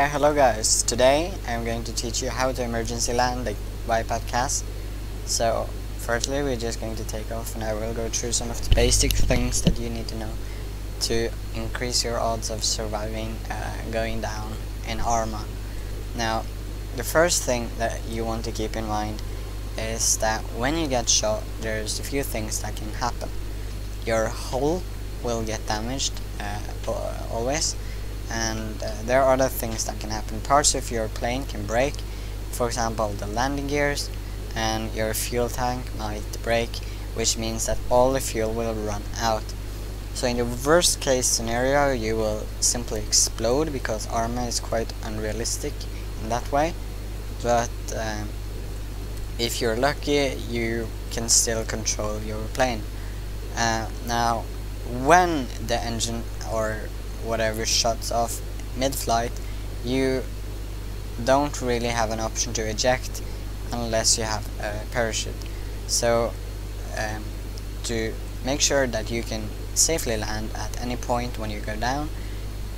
Hello guys, today I'm going to teach you how to emergency land by podcast. So firstly we're just going to take off and I will go through some of the basic things that you need to know to increase your odds of surviving going down in Arma. Now the first thing that you want to keep in mind is that when you get shot there's a few things that can happen. Your hull will get damaged always, and there are other things that can happen. Parts of your plane can break, for example the landing gears, and your fuel tank might break, which means that all the fuel will run out. So in the worst case scenario you will simply explode, because Arma is quite unrealistic in that way, but if you're lucky you can still control your plane. Now when the engine or whatever shuts off mid-flight, you don't really have an option to eject unless you have a parachute. So to make sure that you can safely land at any point when you go down,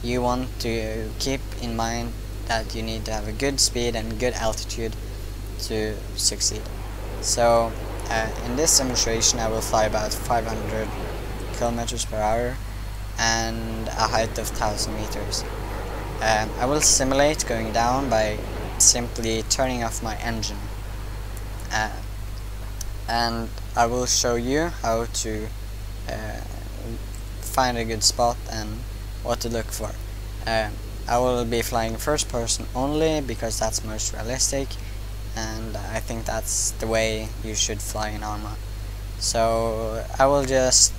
you want to keep in mind that you need to have a good speed and good altitude to succeed. So in this demonstration I will fly about 500 kilometers per hour and a height of 1000 meters. I will simulate going down by simply turning off my engine, and I will show you how to find a good spot and what to look for. I will be flying first person only because that's most realistic, and I think that's the way you should fly in Arma. So I will just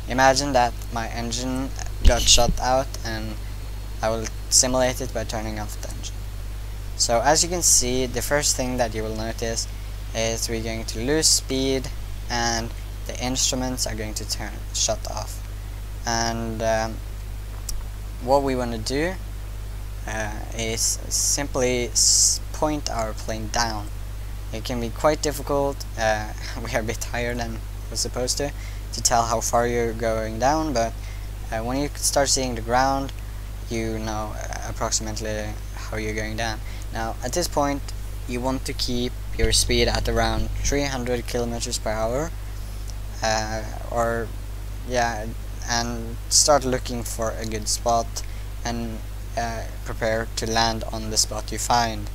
imagine that my engine got shut out, and I will simulate it by turning off the engine. So as you can see, the first thing that you will notice is we're going to lose speed and the instruments are going to shut off. And what we want to do is simply point our plane down. It can be quite difficult. We are a bit higher than we're supposed to tell how far you're going down, but when you start seeing the ground you know approximately how you're going down. Now at this point you want to keep your speed at around 300 kilometers per hour, and start looking for a good spot and prepare to land on the spot you find.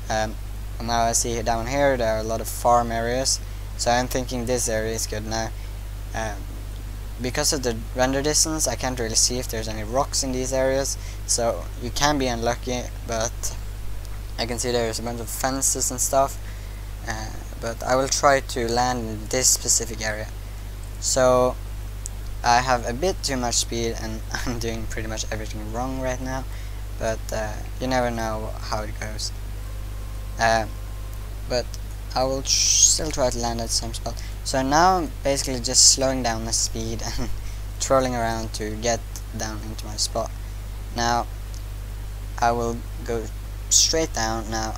Now I see down here there are a lot of farm areas, so I'm thinking this area is good. Now because of the render distance I can't really see if there's any rocks in these areas, so you can be unlucky, but I can see there's a bunch of fences and stuff, but I will try to land in this specific area. So I have a bit too much speed and I'm doing pretty much everything wrong right now, but you never know how it goes. But I will still try to land at the same spot. So now I'm basically just slowing down my speed and trolling around to get down into my spot. Now I will go straight down. Now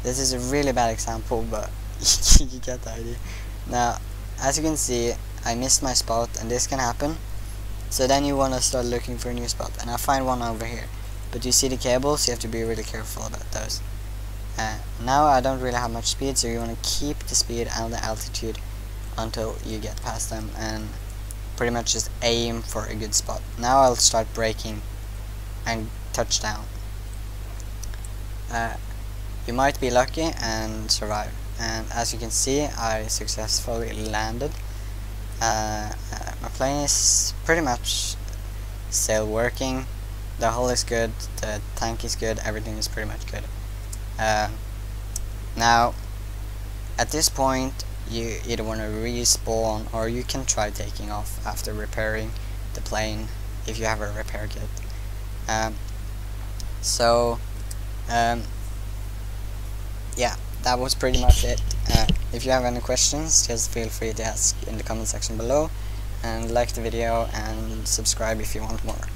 this is a really bad example, but you get the idea. Now as you can see I missed my spot, and this can happen. So then you want to start looking for a new spot, and I find one over here, but you see the cables, you have to be really careful about those. Now I don't really have much speed, so you want to keep the speed and the altitude until you get past them and pretty much just aim for a good spot. Now I'll start braking and touch down. You might be lucky and survive, and as you can see I successfully landed. My plane is pretty much still working, the hull is good, the tank is good, everything is pretty much good. Now at this point you either want to respawn or you can try taking off after repairing the plane if you have a repair kit. Yeah, that was pretty much it. If you have any questions just feel free to ask in the comment section below, and like the video and subscribe if you want more.